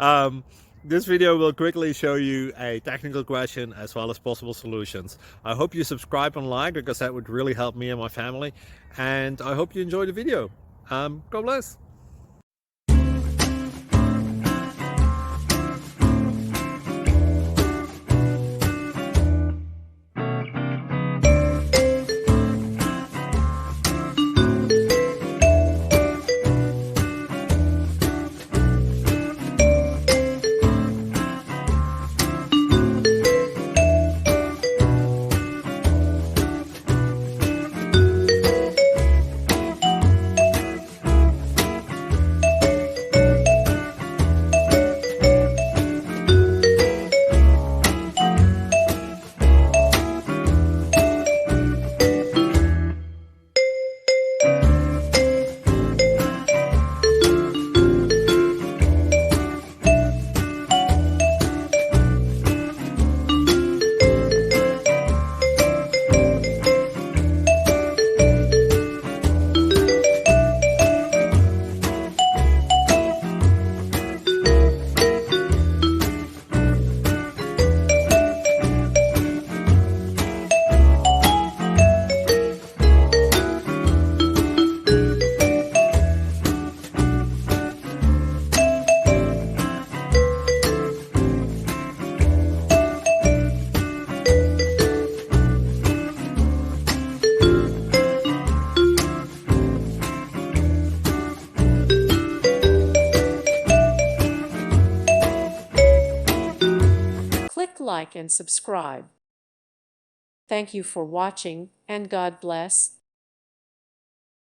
um, this video will quickly show you a technical question as well as possible solutions. I hope you subscribe and like because that would really help me and my family. And I hope you enjoy the video. God bless. Click like and subscribe. Thank you for watching, and God bless.